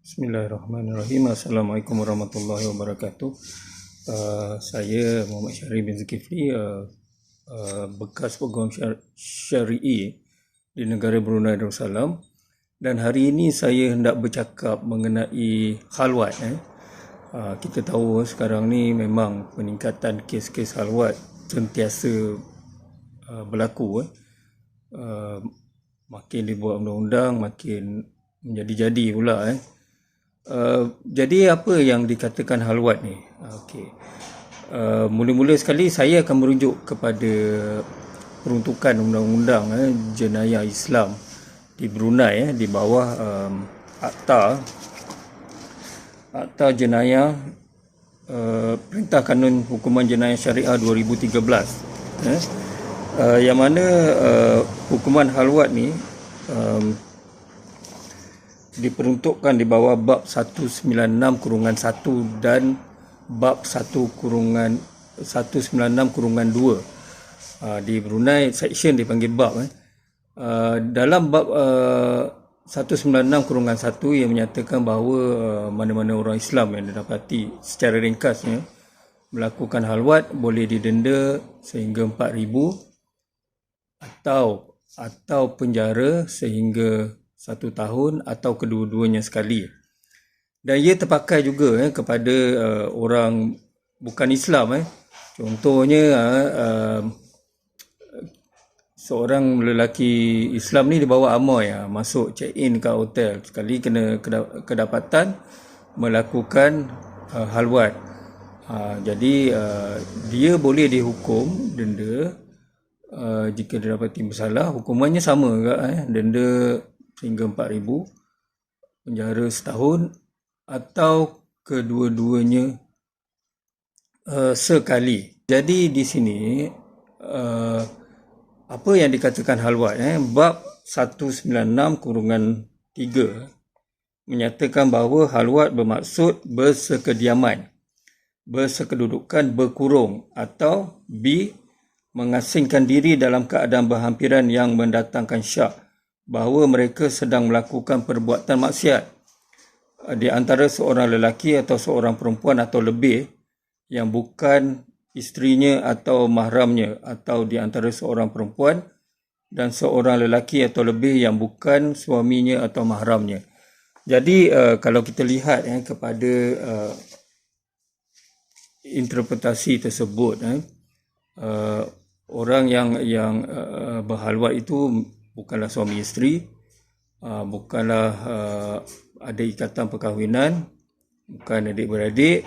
Bismillahirrahmanirrahim. Assalamualaikum warahmatullahi wabarakatuh. Saya Muhammad Syahri bin Zulkifli, bekas peguam syari'i di negara Brunei Darussalam, dan hari ini saya hendak bercakap mengenai khalwat. Kita tahu sekarang ni memang peningkatan kes-kes khalwat sentiasa berlaku. Makin dibuat undang-undang, makin menjadi-jadi pula. Jadi apa yang dikatakan khalwat ni? Mula-mula sekali saya akan merujuk kepada peruntukan undang-undang jenayah Islam di Brunei di bawah Akta Jenayah Perintah Kanun Hukuman Jenayah Syariah 2013, yang mana hukuman khalwat ni diperuntukkan di bawah bab 196-1 dan bab 196-2. Di Brunei section dipanggil bab. Dalam bab 196-1 yang menyatakan bahawa mana-mana orang Islam yang didapati secara ringkasnya melakukan khalwat boleh didenda sehingga 4,000 atau penjara sehingga 1 tahun atau kedua-duanya sekali. Dan ia terpakai juga kepada orang bukan Islam. Contohnya seorang lelaki Islam ni dibawa amoy, masuk check-in ke hotel, sekali kena kedapatan melakukan khalwat. Jadi dia boleh dihukum denda jika didapati bersalah. Hukumannya sama juga, denda sehingga 4,000, penjara setahun atau kedua-duanya sekali. Jadi di sini apa yang dikatakan khalwat, bab 196-3 menyatakan bahawa khalwat bermaksud bersekediaman, bersekedudukan, berkurung atau mengasingkan diri dalam keadaan berhampiran yang mendatangkan syak bahawa mereka sedang melakukan perbuatan maksiat di antara seorang lelaki atau seorang perempuan atau lebih yang bukan isterinya atau mahramnya, atau di antara seorang perempuan dan seorang lelaki atau lebih yang bukan suaminya atau mahramnya. Jadi kalau kita lihat kepada interpretasi tersebut, orang yang berkhalwat itu bukanlah suami isteri, bukanlah ada ikatan perkahwinan, bukan adik-beradik.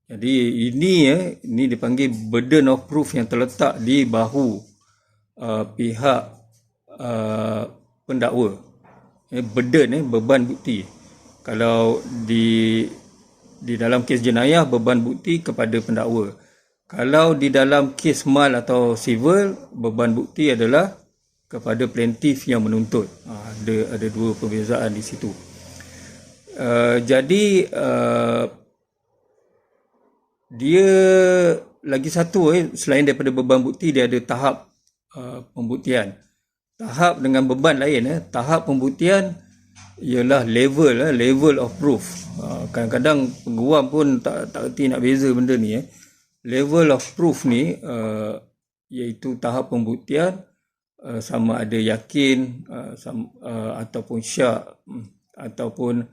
Jadi ini dipanggil burden of proof yang terletak di bahu pihak pendakwa. Beban bukti. Kalau di dalam kes jenayah, beban bukti kepada pendakwa. Kalau di dalam kes mal atau civil, beban bukti adalah kepada plaintiff yang menuntut. Ada dua perbezaan di situ. Jadi dia lagi satu, selain daripada beban bukti, dia ada tahap pembuktian. Tahap dengan beban lain. Tahap pembuktian ialah level of proof. Kadang-kadang peguam pun tak erti nak beza benda ni. Level of proof ni iaitu tahap pembuktian, sama ada yakin ataupun syak ataupun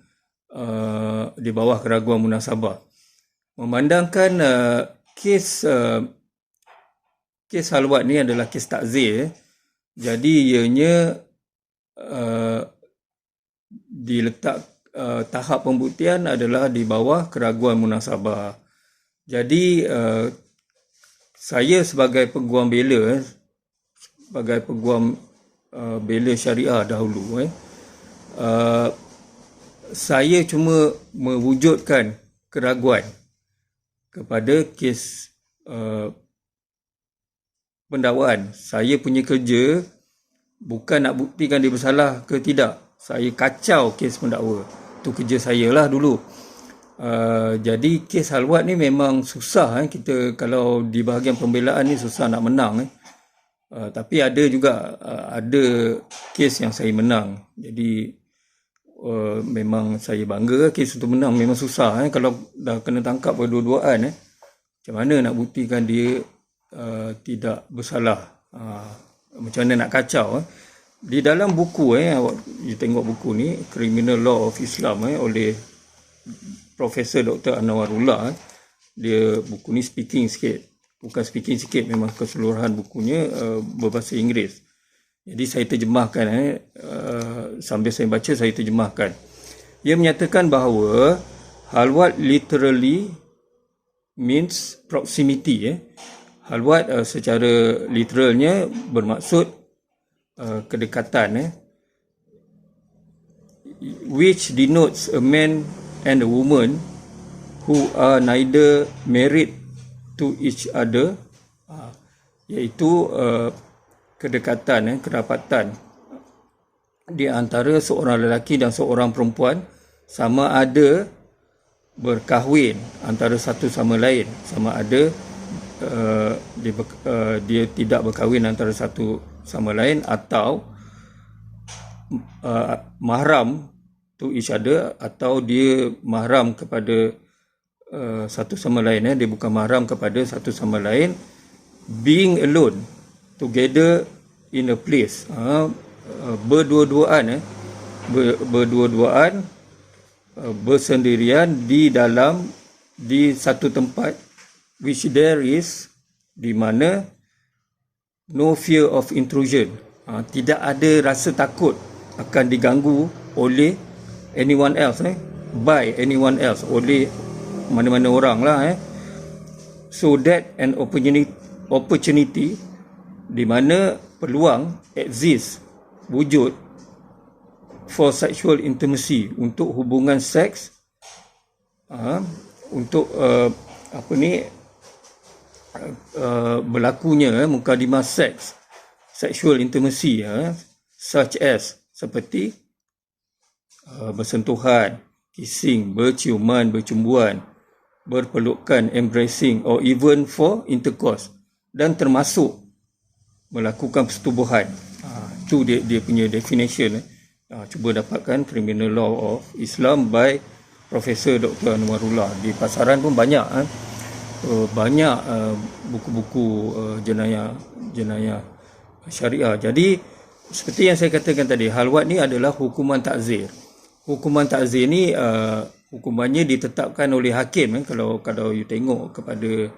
di bawah keraguan munasabah. Memandangkan kes khalwat ni adalah kes takzir, jadi ianya diletak tahap pembuktian adalah di bawah keraguan munasabah. Jadi saya sebagai peguam bela, sebagai peguam bela syariah dahulu, saya cuma mewujudkan keraguan kepada kes pendakwaan. Saya punya kerja bukan nak buktikan dia bersalah ke tidak. Saya kacau kes pendakwa. Itu kerja saya lah dulu. Jadi kes khalwat ni memang susah. Kita kalau di bahagian pembelaan ni susah nak menang. Tapi ada juga ada kes yang saya menang. Jadi memang saya bangga kes untuk menang. Memang susah kalau dah kena tangkap berdua-duaan macam mana nak buktikan dia tidak bersalah. Macam mana nak kacau. Di dalam buku you tengok buku ni, Criminal Law of Islam oleh Profesor Dr. Anwarullah. Dia buku ni speaking sikit. Bukan speaking sikit, memang keseluruhan bukunya berbahasa Inggeris. Jadi saya terjemahkan, sambil saya baca saya terjemahkan. Ia menyatakan bahawa halwat literally means proximity. Halwat secara literalnya bermaksud kedekatan, which denotes a man and a woman who are neither married to each other, iaitu kedekatan, kedapatan di antara seorang lelaki dan seorang perempuan, sama ada berkahwin antara satu sama lain, sama ada dia tidak berkahwin antara satu sama lain, atau mahram to each other, atau dia mahram kepada satu sama lain. Dia bukan mahram kepada satu sama lain. Being alone together in a place, berdua-duaan, bersendirian di satu tempat, which there is, di mana no fear of intrusion, tidak ada rasa takut akan diganggu oleh anyone else, by anyone else, oleh mana-mana orang lah. So that an opportunity di mana peluang exist, wujud, for sexual intimacy, untuk hubungan seks, untuk berlakunya mukadimah seks, sexual intimacy, such as, seperti bersentuhan, kissing, berciuman, bercumbuan, berpelukan, embracing, or even for intercourse, dan termasuk melakukan persetubuhan. Itu dia punya definition. Cuba dapatkan Criminal Law of Islam by Profesor Dr. Anwarullah. Di pasaran pun banyak buku-buku jenayah syariah. Jadi seperti yang saya katakan tadi, halwat ni adalah hukuman takzir. Hukuman takzir ni hukumannya ditetapkan oleh hakim. Kalau you tengok kepada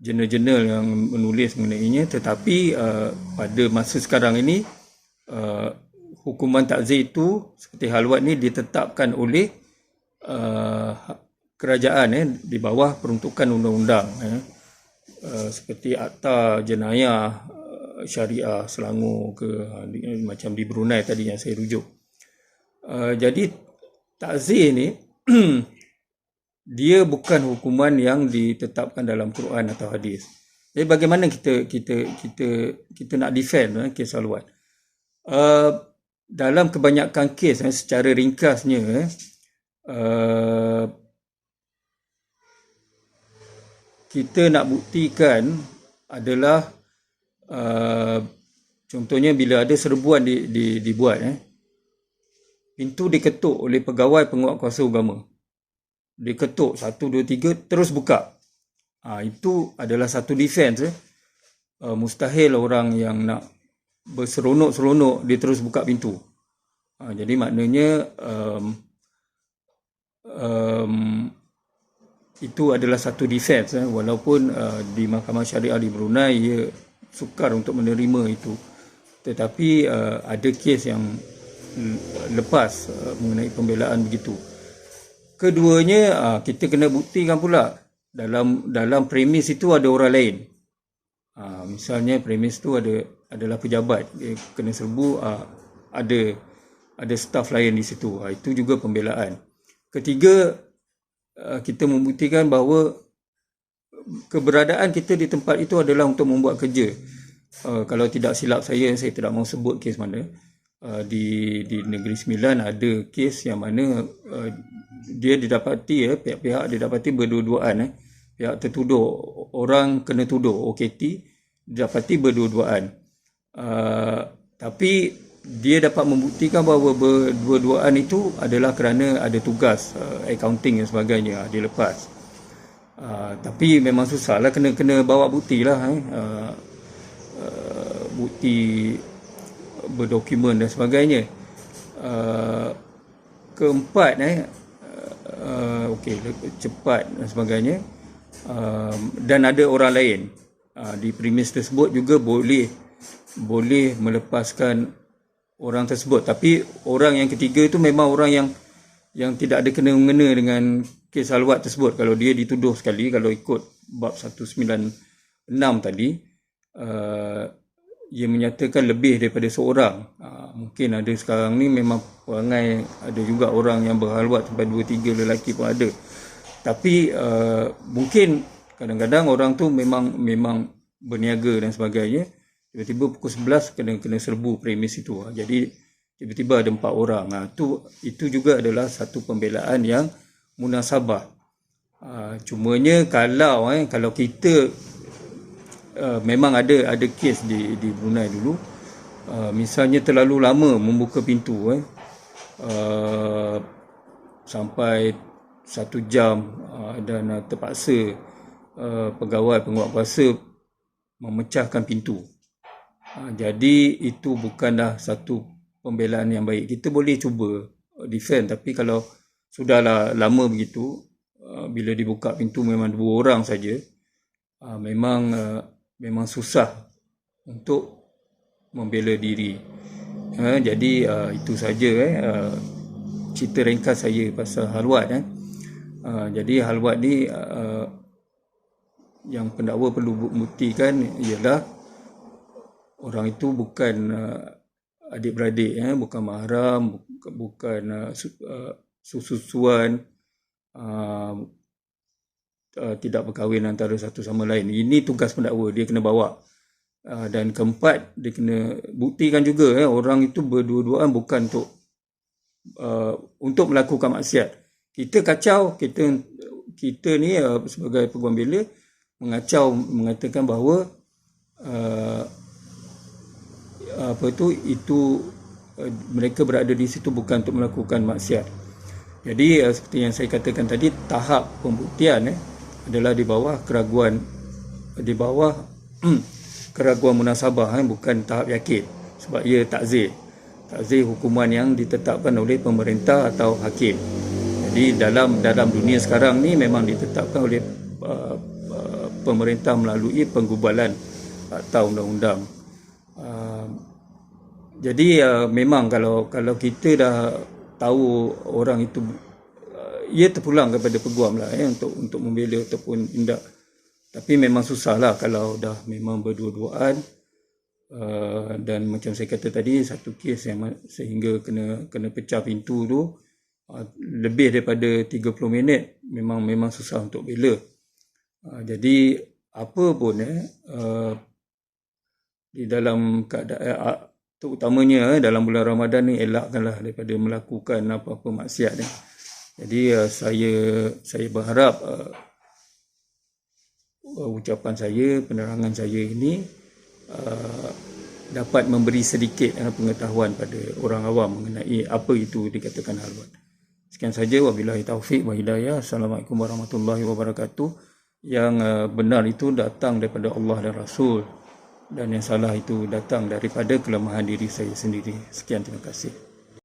jurnal-jurnal yang menulis mengenainya, tetapi pada masa sekarang ini hukuman takzir itu seperti halwat ni ditetapkan oleh kerajaan di bawah peruntukan undang-undang, seperti Akta Jenayah Syariah Selangor ke, macam di Brunei tadi yang saya rujuk. Jadi takzir ni dia bukan hukuman yang ditetapkan dalam Quran atau hadis. Jadi bagaimana kita nak defend kes halwat? Dalam kebanyakan kes, secara ringkasnya, kita nak buktikan adalah contohnya bila ada serbuan dibuat, pintu diketuk oleh pegawai penguatkuasa agama. Diketuk 1, 2, 3 terus buka. Itu adalah satu defense. Mustahil orang yang nak berseronok-seronok dia terus buka pintu. Jadi maknanya itu adalah satu defense, walaupun di Mahkamah Syariah di Brunei ia sukar untuk menerima itu. Tetapi ada kes yang lepas mengenai pembelaan begitu. Keduanya, kita kena buktikan pula dalam premis itu ada orang lain. Misalnya premis itu adalah pejabat, dia kena serbu, ada staf lain di situ. Itu juga pembelaan. Ketiga, kita membuktikan bahawa keberadaan kita di tempat itu adalah untuk membuat kerja. Kalau tidak silap saya tidak mahu sebut kes mana. Di Negeri Sembilan ada kes yang mana dia didapati, pihak-pihak didapati berdua-duaan. Pihak tertuduh, orang kena tuduh, OKT, didapati berdua-duaan. Tapi dia dapat membuktikan bahawa berdua-duaan itu adalah kerana ada tugas accounting dan sebagainya, dia lepas. Tapi memang susah lah, kena bawa bukti lah, bukti berdokumen dan sebagainya. Keempat, okey, cepat dan sebagainya, dan ada orang lain di premis tersebut juga boleh melepaskan orang tersebut. Tapi orang yang ketiga itu memang orang yang tidak ada kena-mengena dengan kes halwat tersebut. Kalau dia dituduh sekali, kalau ikut bab 196 tadi, ia menyatakan lebih daripada seorang. Mungkin ada sekarang ni memang perangai, ada juga orang yang berhalwat sampai 2-3 lelaki pun ada. Tapi mungkin kadang-kadang orang tu memang berniaga dan sebagainya. Tiba-tiba pukul 11 kena serbu premis itu. Jadi tiba-tiba ada 4 orang. Itu juga adalah satu pembelaan yang munasabah. Cumanya kalau kita memang ada kes di Brunei dulu, misalnya terlalu lama membuka pintu, sampai 1 jam, dan terpaksa pegawai penguatkuasa memecahkan pintu. Jadi itu bukanlah satu pembelaan yang baik. Kita boleh cuba defend, tapi kalau sudahlah lama begitu, bila dibuka pintu memang 2 orang saja, memang susah untuk membela diri. Jadi itu saja cerita ringkas saya pasal halwat. Jadi halwat ni yang pendakwa perlu buktikan ialah orang itu bukan adik-beradik, bukan mahram, bukan susuan, tidak berkahwin antara satu sama lain. Ini tugas pendakwa, dia kena bawa. Dan keempat, dia kena buktikan juga orang itu berdua-duaan bukan untuk melakukan maksiat. Kita kacau, kita ni sebagai peguam bela mengacau, mengatakan bahawa mereka berada di situ bukan untuk melakukan maksiat. Jadi seperti yang saya katakan tadi, tahap pembuktian adalah di bawah keraguan munasabah, bukan tahap yakin, sebab ia takzir hukuman yang ditetapkan oleh pemerintah atau hakim. Jadi dalam dunia sekarang ni memang ditetapkan oleh pemerintah melalui penggubalan atau undang-undang. Jadi memang kalau kita dah tahu orang itu, ia terpulang kepada peguam lah untuk membela ataupun tindak. Tapi memang susah lah kalau dah memang berdua-duaan, dan macam saya kata tadi, satu kes yang sehingga kena pecah pintu tu, lebih daripada 30 minit memang susah untuk bela. Jadi apa pun di dalam keadaan, terutamanya dalam bulan Ramadan ni, elakkanlah daripada melakukan apa-apa maksiat. Jadi saya berharap ucapan saya, penerangan saya ini dapat memberi sedikit pengetahuan pada orang awam mengenai apa itu dikatakan halwat. Sekian saja, wabillahi taufiq wa hidayah. Assalamualaikum warahmatullahi wabarakatuh. Yang benar itu datang daripada Allah dan Rasul, dan yang salah itu datang daripada kelemahan diri saya sendiri. Sekian, terima kasih.